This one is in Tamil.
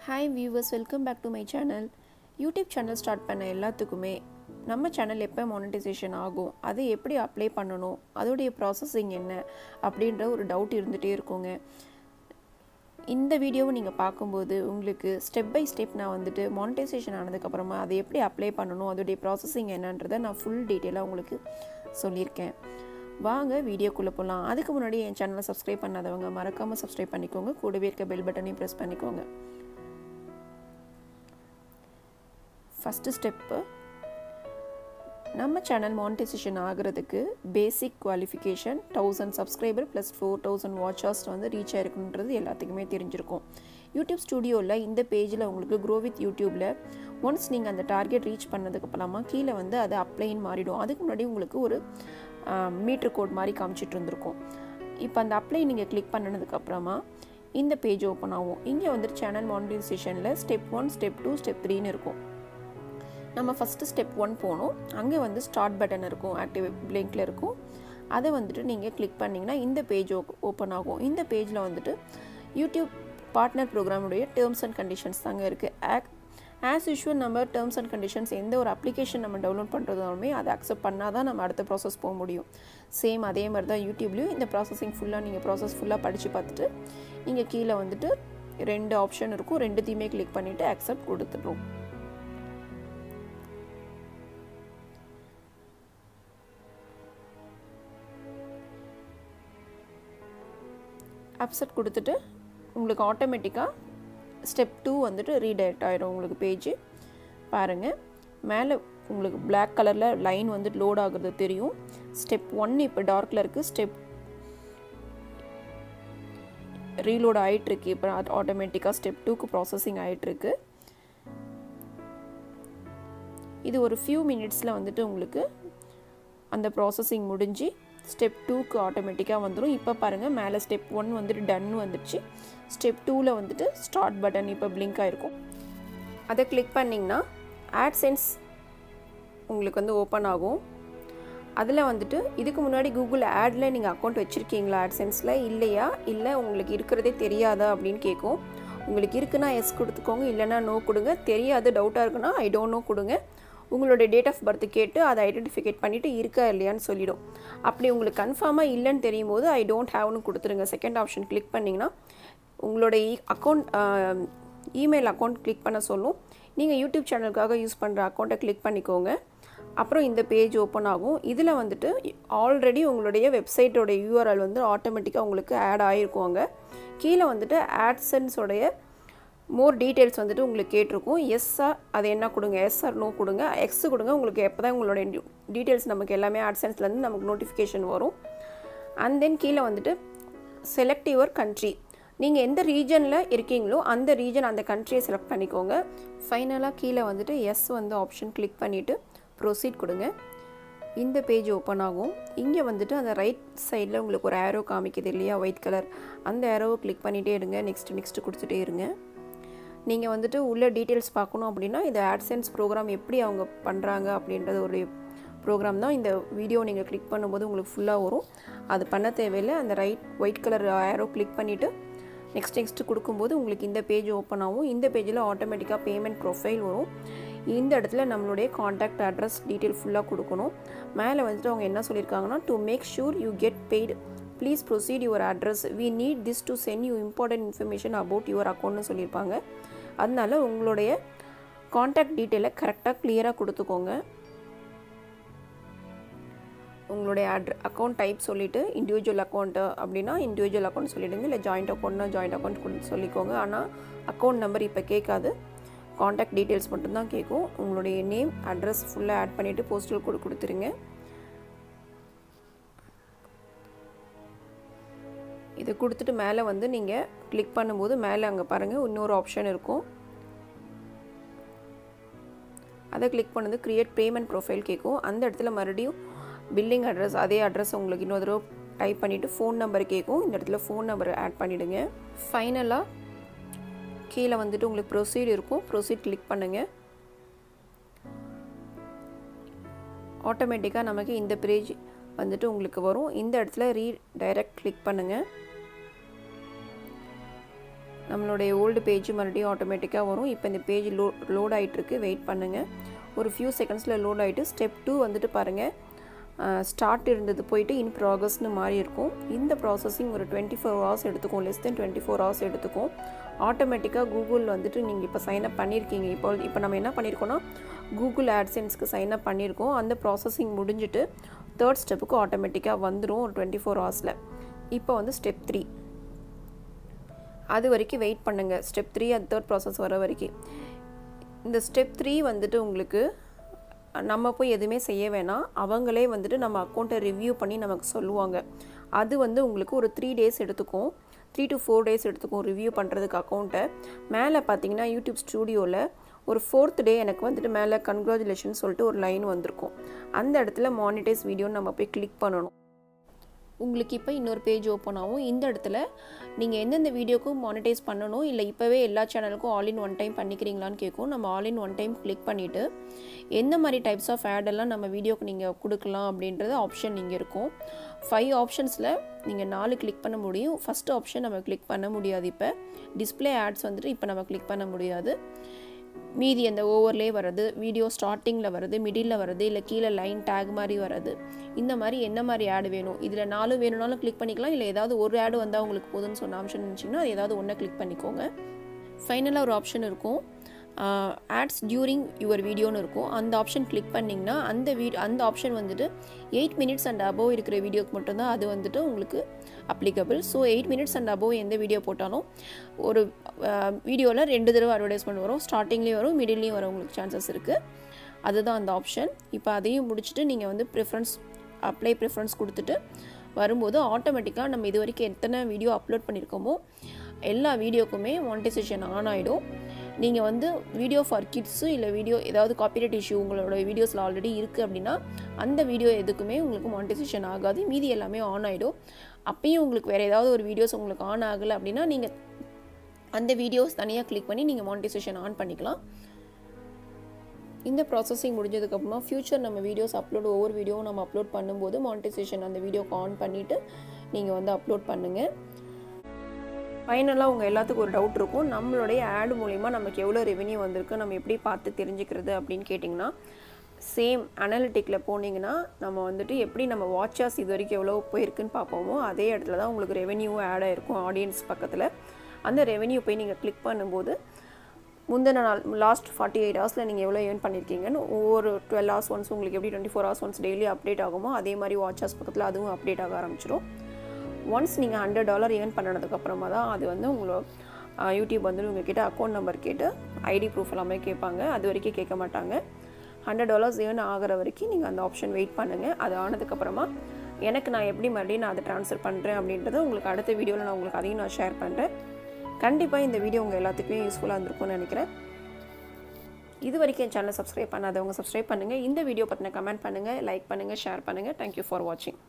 Hi viewers, welcome back to my channel. YouTube channel start பண்ண எல்லாத்துக்குமே நம்ம சேனல் எப்போ மானிட்டைசேஷன் ஆகும், அதை எப்படி அப்ளை பண்ணணும், அதோடைய ப்ராசஸிங் என்ன அப்படின்ற ஒரு டவுட் இருந்துகிட்டே இருக்குங்க. இந்த வீடியோவை நீங்கள் பார்க்கும்போது உங்களுக்கு ஸ்டெப் பை ஸ்டெப் நான் வந்துட்டு மானிட்டைசேஷன் ஆனதுக்கப்புறமா அதை எப்படி அப்ளை பண்ணணும், அதோடைய ப்ராசஸிங் என்னன்றதை நான் ஃபுல் டீட்டெயிலாக உங்களுக்கு சொல்லியிருக்கேன். வாங்க வீடியோக்குள்ளே போகலாம். அதுக்கு முன்னாடி என் சேனலை சப்ஸ்கிரைப் பண்ணாதவங்க மறக்காமல் சப்ஸ்கிரைப் பண்ணிக்கோங்க, கூடவே இருக்க பெல் பட்டனையும் ப்ரெஸ் பண்ணிக்கோங்க. ஃபஸ்ட்டு ஸ்டெப்பு, நம்ம சேனல் மானிட்டைசேஷன் ஆகிறதுக்கு பேசிக் qualification 1000 subscriber plus 4000 watch hours வந்து ரீச் ஆகிருக்குன்றது எல்லாத்துக்குமே தெரிஞ்சிருக்கும். யூடியூப் ஸ்டுடியோவில் இந்த பேஜில் உங்களுக்கு க்ரோ வித் யூடியூப்பில் ஒன்ஸ் நீங்கள் அந்த டார்கெட் ரீச் பண்ணதுக்கப்புறமா கீழே வந்து அது அப்ளைன்னு மாறிடும். அதுக்கு முன்னாடி உங்களுக்கு ஒரு மீட்டர் கோட் மாதிரி காமிச்சிட்டு இருந்திருக்கும். இப்போ அந்த அப்ளை நீங்கள் கிளிக் பண்ணதுக்கப்புறமா இந்த பேஜ் ஓப்பன் ஆகும். இங்கே வந்துட்டு சேனல் மானிட்டைசேஷனில் ஸ்டெப் 1, ஸ்டெப் 2, ஸ்டெப் 3ன்னு இருக்கும். நம்ம ஃபஸ்ட்டு ஸ்டெப் 1 போகணும். அங்கே வந்து ஸ்டார்ட் பட்டன் இருக்கும், ஆக்டிவ் பிளிங்கில் இருக்கும். அதை வந்துட்டு நீங்கள் கிளிக் பண்ணிங்கன்னா இந்த பேஜ் ஓப்பன் ஆகும். இந்த பேஜில் வந்துட்டு யூடியூப் பார்ட்னர் ப்ரோக்ராமுடைய டேர்ம்ஸ் அண்ட் கண்டிஷன்ஸ் தாங்க இருக்குது. ஆஸ் யூஷுவல் நம்ம டேர்ம்ஸ் அண்ட் கண்டிஷன்ஸ் எந்த ஒரு அப்ளிகேஷன் நம்ம டவுன்லோட் பண்ணுறதாலுமே அதை அக்செப்ட் பண்ணால் தான் நம்ம அடுத்த ப்ராசஸ் போக முடியும். சேம் அதே மாதிரி தான் யூடியூப்லேயும் இந்த ப்ராசஸிங் ஃபுல்லாக நீங்கள் ப்ராசஸ் ஃபுல்லாக படித்து பார்த்துட்டு நீங்கள் கீழே வந்துட்டு 2 ஆப்ஷன் இருக்கும், 2த்தையுமே கிளிக் பண்ணிவிட்டு அக்செப்ட் கொடுத்துட்றோம். அப்செட் கொடுத்துட்டு உங்களுக்கு ஆட்டோமேட்டிக்காக ஸ்டெப் 2 வந்துட்டு ரீடைரக்ட் ஆகிடும். உங்களுக்கு பேஜ் பாருங்கள், மேலே உங்களுக்கு பிளாக் கலரில் லைன் வந்துட்டு லோட் ஆகுறது தெரியும். ஸ்டெப் 1 இப்போ டார்க்கில் இருக்குது, ஸ்டெப் ரீலோட் ஆகிட்டுருக்கு. இப்போ ஆட்டோமேட்டிக்காக ஸ்டெப் 2க்கு ப்ராசஸிங் ஆகிட்டுருக்கு. இது ஒரு ஃபியூ மினிட்ஸில் வந்துட்டு உங்களுக்கு அந்த ப்ராசஸிங் முடிஞ்சு ஸ்டெப் 2க்கு ஆட்டோமேட்டிக்காக வந்துடும். இப்போ பாருங்கள், மேலே ஸ்டெப் 1 வந்துட்டு டன் வந்துடுச்சு. ஸ்டெப் 2ல் வந்துட்டு ஸ்டார்ட் பட்டன் இப்போ பிளிங்க் ஆகிருக்கும். அதை கிளிக் பண்ணிங்கன்னா ஆட்சென்ஸ் உங்களுக்கு வந்து ஓப்பன் ஆகும். அதில் வந்துட்டு இதுக்கு முன்னாடி கூகுள் ஆடில் நீங்கள் அக்கௌண்ட் வச்சுருக்கீங்களா ஆட்சென்ஸில், இல்லையா, இல்லை உங்களுக்கு இருக்கிறதே தெரியாதா அப்படின்னு கேட்கும். உங்களுக்கு இருக்குன்னா எஸ் கொடுத்துக்கோங்க, இல்லைனா நோ கொடுங்க. தெரியாது, டவுட்டாக இருக்குன்னா ஐ டோன்ட் நோ கொடுங்க. உங்களுடைய டேட் ஆஃப் பர்த் கேட்டு அதை ஐடென்டிஃபிகேட் பண்ணிவிட்டு இருக்கா இல்லையான்னு சொல்லிடும். அப்படி உங்களுக்கு கன்ஃபார்மாக இல்லைன்னு தெரியும் போது ஐ டோன்ட் ஹேவ்னு கொடுத்துருங்க. செகண்ட் ஆப்ஷன் கிளிக் பண்ணிங்கன்னா உங்களுடைய அக்கௌண்ட் இமெயில் அக்கௌண்ட் கிளிக் பண்ண சொல்லும். நீங்கள் யூடியூப் சேனலுக்காக யூஸ் பண்ணுற அக்கௌண்ட்டை கிளிக் பண்ணிக்கோங்க. அப்புறம் இந்த பேஜ் ஓப்பன் ஆகும். இதில் வந்துட்டு ஆல்ரெடி உங்களுடைய வெப்சைட்டோட யூஆர்எல் வந்து ஆட்டோமேட்டிக்காக உங்களுக்கு ஆட் ஆகிருக்குவாங்க. கீழே வந்துட்டு ஆட்சென்ஸோடைய மோர் டீட்டெயில்ஸ் வந்துட்டு உங்களுக்கு கேட்டிருக்கும். எஸ்ஸா அது என்ன கொடுங்க, எஸ் ஆர் நோ கொடுங்க, எக்ஸ் கொடுங்க. உங்களுக்கு எப்போ தான் உங்களுடைய டீட்டெயில்ஸ் நமக்கு எல்லாமே ஆட்சென்ஸ்லேருந்து நமக்கு நோட்டிஃபிகேஷன் வரும். அண்ட் தென் கீழே வந்துட்டு செலக்ட் யுவர் கண்ட்ரி, நீங்கள் எந்த ரீஜனில் இருக்கீங்களோ அந்த ரீஜன் அந்த கண்ட்ரியை செலக்ட் பண்ணிக்கோங்க. ஃபைனலாக கீழே வந்துட்டு எஸ் வந்து ஆப்ஷன் கிளிக் பண்ணிவிட்டு ப்ரொசீட் கொடுங்க. இந்த பேஜ் ஓப்பன் ஆகும். இங்கே வந்துட்டு அந்த ரைட் சைடில் உங்களுக்கு ஒரு ஏரோ காமிக்குது இல்லையா, ஒயிட் கலர், அந்த ஏரோவை கிளிக் பண்ணிகிட்டே இருங்க. நெக்ஸ்ட்டு கொடுத்துட்டே இருங்க. நீங்கள் வந்துட்டு உள்ள டீட்டெயில்ஸ் பார்க்கணும் அப்படின்னா இந்த ஆட்சென்ஸ் ப்ரோக்ராம் எப்படி அவங்க பண்ணுறாங்க அப்படின்றது ஒரு ப்ரோக்ராம் தான். இந்த வீடியோ நீங்கள் கிளிக் பண்ணும்போது உங்களுக்கு ஃபுல்லாக வரும். அது பண்ண தேவையில்லை. அந்த ஒயிட் கலர் ஏரோ கிளிக் பண்ணிவிட்டு நெக்ஸ்ட்டு கொடுக்கும்போது உங்களுக்கு இந்த பேஜ் ஓப்பன் ஆகும். இந்த பேஜில் ஆட்டோமேட்டிக்காக பேமெண்ட் ப்ரொஃபைல் வரும். இந்த இடத்துல நம்மளுடைய காண்டாக்ட் அட்ரஸ் டீட்டெயில் ஃபுல்லாக கொடுக்கணும். மேலே வந்துட்டு அவங்க என்ன சொல்லியிருக்காங்கன்னா, to make sure you get paid please proceed your address, we need this to send you important information about your அக்கௌண்ட்னு சொல்லியிருப்பாங்க. அதனால உங்களுடைய காண்டாக்ட் டீட்டெயிலை கரெக்டாக கிளியராக கொடுத்துக்கோங்க. உங்களுடைய அக்கௌண்ட் டைப் சொல்லிவிட்டு இண்டிவிஜுவல் அக்கௌண்ட்டு அப்படின்னா இண்டிவிஜுவல் அக்கௌண்ட் சொல்லிவிடுங்க, இல்லை ஜாயிண்ட் அக்கௌண்ட்னா ஜாயிண்ட் அக்கௌண்ட் சொல்லிக்கோங்க. ஆனால் அக்கௌண்ட் நம்பர் இப்போ கேட்காது, காண்டாக்ட் டீட்டெயில்ஸ் மட்டும்தான் கேட்கும். உங்களுடைய நேம் அட்ரஸ் ஃபுல்லாக ஆட் பண்ணிவிட்டு போஸ்டல் கோட் கொடுத்துருங்க. இதை கொடுத்துட்டு மேலே வந்து நீங்கள் கிளிக் பண்ணும்போது மேலே அங்கே பாருங்கள் இன்னொரு ஆப்ஷன் இருக்கும். அதை கிளிக் பண்ணது க்ரியேட் பேமெண்ட் ப்ரொஃபைல் கேட்கும். அந்த இடத்துல மறுபடியும் பில்லிங் அட்ரஸ், அதே அட்ரஸ் உங்களுக்கு இன்னொரு தடவை டைப் பண்ணிவிட்டு ஃபோன் நம்பர் கேட்கும். இந்த இடத்துல ஃபோன் நம்பர் ஆட் பண்ணிவிடுங்க. ஃபைனலாக கீழே வந்துட்டு உங்களுக்கு ப்ரொசீட் இருக்கும், ப்ரொசீட் கிளிக் பண்ணுங்கள். ஆட்டோமேட்டிக்காக நமக்கு இந்த பேஜ் வந்துட்டு உங்களுக்கு வரும். இந்த இடத்துல ரீடைரக்ட் கிளிக் பண்ணுங்கள். நம்மளுடைய ஓல்டு பேஜ் மறுபடியும் ஆட்டோமேட்டிக்காக வரும். இப்போ இந்த பேஜ் லோட் ஆகிட்டுருக்கு, வெயிட் பண்ணுங்கள். ஒரு ஃபியூ செகண்ட்ஸில் லோட் ஆகிட்டு ஸ்டெப் 2 வந்துட்டு பாருங்கள், ஸ்டார்ட் இருந்தது போயிட்டு இன் ப்ராக்ரஸ்னு மாறி இருக்கும். இந்த ப்ராசஸிங் ஒரு 24 hours எடுத்துக்கும், லெஸ் தென் 24 hours எடுத்துக்கும். ஆட்டோமேட்டிக்காக கூகுள் வந்துட்டு நீங்கள் இப்போ சைன்அப் பண்ணியிருக்கீங்க. இப்போ நம்ம என்ன பண்ணியிருக்கோன்னா கூகுள் ஆட்சென்ஸ்க்கு சைன்அப் பண்ணியிருக்கோம். அந்த ப்ராசஸிங் முடிஞ்சுட்டு 3rd ஸ்டெப்புக்கு ஆட்டோமேட்டிக்காக வந்துடும் ஒரு 24 hours. இப்போ வந்து ஸ்டெப் 3, அது வரைக்கும் வெயிட் பண்ணுங்கள். ஸ்டெப் 3 அது 3rd ப்ராசஸ் வர வரைக்கும். இந்த ஸ்டெப் 3 வந்துட்டு உங்களுக்கு நம்ம போய் எதுவுமே செய்ய வேணாம், அவங்களே வந்துட்டு நம்ம அக்கௌண்ட்டை ரிவ்யூ பண்ணி நமக்கு சொல்லுவாங்க. அது வந்து உங்களுக்கு ஒரு 3 days எடுத்துக்கும், 3 to 4 days எடுத்துக்கும் ரிவ்யூ பண்ணுறதுக்கு அக்கௌண்ட்டை. மேலே பார்த்தீங்கன்னா யூடியூப் ஸ்டூடியோவில் ஒரு 4th day எனக்கு வந்துட்டு மேலே கங்க்ராச்சுலேஷன் சொல்லிட்டு ஒரு லைன் வந்திருக்கும். அந்த இடத்துல மானிட்டைஸ் வீடியோன்னு நம்ம போய் கிளிக் பண்ணணும். உங்களுக்கு இப்போ இன்னொரு பேஜ் ஓப்பன் ஆகும். இந்த இடத்துல நீங்கள் எந்தெந்த வீடியோக்கும் மானிட்டைஸ் பண்ணணும், இல்லை இப்போவே எல்லா சேனலுக்கும் ஆல் இன் ஒன் டைம் பண்ணிக்கிறீங்களான்னு கேட்கும். நம்ம all in one time click பண்ணிவிட்டு எந்த மாதிரி டைப்ஸ் ஆஃப் ஆடெல்லாம் நம்ம வீடியோக்கு நீங்கள் கொடுக்கலாம் அப்படின்றது ஆப்ஷன் இங்கே இருக்கும். 5 ஆப்ஷன்ஸில் நீங்கள் 4 கிளிக் பண்ண முடியும். ஃபஸ்ட் ஆப்ஷன் நம்ம கிளிக் பண்ண முடியாது. இப்போ டிஸ்பிளே ஆட்ஸ் வந்துட்டு இப்போ நம்ம கிளிக் பண்ண முடியாது. மீதி அந்த ஓவர்லே வர்றது, வீடியோ ஸ்டார்டிங்கில் வர்றது, மிடில் வர்றது, இல்லை கீழே லைன் டேக் மாதிரி வர்றது, இந்த மாதிரி என்ன மாதிரி ஆடு வேணும், இதில் 4 வேணும்னாலும் கிளிக் பண்ணிக்கலாம். இல்லை ஏதாவது ஒரு ஆடு வந்தால் உங்களுக்கு போதுன்னு சொன்ன ஆப்ஷன் இருந்துச்சிங்கன்னா அது ஏதாவது ஒன்றை கிளிக் பண்ணிக்கோங்க. ஃபைனலாக ஒரு ஆப்ஷன் இருக்கும், ஆட்ஸ் டியூரிங் யுவர் வீடியோன்னு இருக்கும். அந்த ஆப்ஷன் கிளிக் பண்ணிங்கன்னா அந்த ஆப்ஷன் வந்துட்டு 8 minutes அண்ட் அபோவ் இருக்கிற வீடியோக்கு மட்டும்தான் அது வந்துட்டு உங்களுக்கு applicable. So 8 minutes and above எந்த வீடியோ போட்டாலும் ஒரு வீடியோவில் 2 தடவை அட்வர்டைஸ்மெண்ட் வரும், ஸ்டார்டிங்லேயும் வரும், மிடில்லையும் வரும், உங்களுக்கு சான்சஸ் இருக்குது. அதுதான் அந்த ஆப்ஷன். இப்போ அதையும் முடிச்சுட்டு நீங்கள் வந்து அப்ளை ப்ரிஃபரன்ஸ் கொடுத்துட்டு வரும்போது ஆட்டோமேட்டிக்காக நம்ம இது வரைக்கும் எத்தனை வீடியோ அப்லோட் பண்ணியிருக்கோமோ எல்லா வீடியோக்குமே மானிட்டைசேஷன் ஆன் ஆகிடும். நீங்கள் வந்து வீடியோ ஃபார் கிட்ஸு இல்லை வீடியோ ஏதாவது காப்பிரைட் இஷ்யூ உங்களோட வீடியோஸில் ஆல்ரெடி இருக்குது அப்படின்னா அந்த வீடியோ எதுக்குமே உங்களுக்கு மானிட்டைசேஷன் ஆகாது, மீதி எல்லாமே ஆன் ஆகிடும். அப்பயும் உங்களுக்கு வேறு ஏதாவது ஒரு வீடியோஸ் உங்களுக்கு ஆன் ஆகலை அப்படின்னா நீங்கள் அந்த வீடியோஸ் தனியாக கிளிக் பண்ணி நீங்கள் மானிட்டைசேஷன் ஆன் பண்ணிக்கலாம். இந்த ப்ராசஸிங் முடிஞ்சதுக்கப்புறமா ஃப்யூச்சர் நம்ம வீடியோஸ் ஒவ்வொரு வீடியோவும் நம்ம அப்லோட் பண்ணும்போது மானிட்டைசேஷன் அந்த வீடியோக்கு ஆன் பண்ணிவிட்டு நீங்கள் வந்து அப்லோட் பண்ணுங்கள். ஃபைனலாக உங்கள் எல்லாத்துக்கும் ஒரு டவுட் இருக்கும், நம்மளுடைய ஆட் மூலிமா நமக்கு எவ்வளோ ரெவென்யூ வந்திருக்கு நம்ம எப்படி பார்த்து தெரிஞ்சுக்கிறது அப்படின்னு கேட்டிங்கன்னா, சேம் அனாலிட்டிக்கில் போனீங்கன்னா நம்ம வந்துட்டு எப்படி நம்ம வாட்சர்ஸ் இது வரைக்கும் எவ்வளோ போயிருக்குன்னு பார்ப்போமோ அதே இடத்துல தான் உங்களுக்கு ரெவென்யூ ஆட் ஆகிருக்கும் ஆடியன்ஸ் பக்கத்தில். அந்த ரெவென்யூ போய் நீங்கள் கிளிக் பண்ணும்போது முந்தின நாள் லாஸ்ட் 48 hours நீங்கள் எவ்வளோ ஏர்ன் பண்ணியிருக்கீங்கன்னு ஒவ்வொரு 12 hours ஒன்ஸ் உங்களுக்கு எப்படி 24 hours ஒன்ஸ் டெய்லி அப்டேட் ஆகுமோ அதே மாதிரி வாட்சர்ஸ் பக்கத்தில் அதுவும் அப்டேட் ஆக ஆரம்பிச்சிடும். ஒன்ஸ் நீங்கள் $100 ஏர்ன் பண்ணதுக்கப்புறமா தான் அது வந்து உங்களோட யூடியூப் வந்து உங்கள்கிட்ட அக்கௌண்ட் நம்பர் கேட்டு ஐடி ப்ரூஃப் எல்லாமே கேட்பாங்க. அது வரைக்கும் கேட்க மாட்டாங்க. $100 ஏர்ன் ஆகிற வரைக்கும் நீங்கள் அந்த ஆப்ஷன் வெயிட் பண்ணுங்கள். அது ஆனதுக்கப்புறமா எனக்கு நான் எப்படி மறுபடியும் நான் அதை ட்ரான்ஸ்ஃபர் பண்ணுறேன் அப்படின்றத உங்களுக்கு அடுத்த வீடியோவில் நான் உங்களுக்கு அதையும் நான் ஷேர் பண்ணுறேன். கண்டிப்பாக இந்த வீடியோ உங்கள் எல்லாத்துக்குமே யூஸ்ஃபுல்லாக இருந்திருக்கும்னு நினைக்கிறேன். இது வரைக்கும் என் சேனலை சப்ஸ்கிரைப் பண்ணாதவங்க சப்ஸ்கிரைப் பண்ணுங்கள். இந்த வீடியோ பற்றின கமெண்ட் பண்ணுங்கள், லைக் பண்ணுங்கள், ஷேர் பண்ணுங்கள். தேங்க்யூ ஃபார் வாட்சிங்.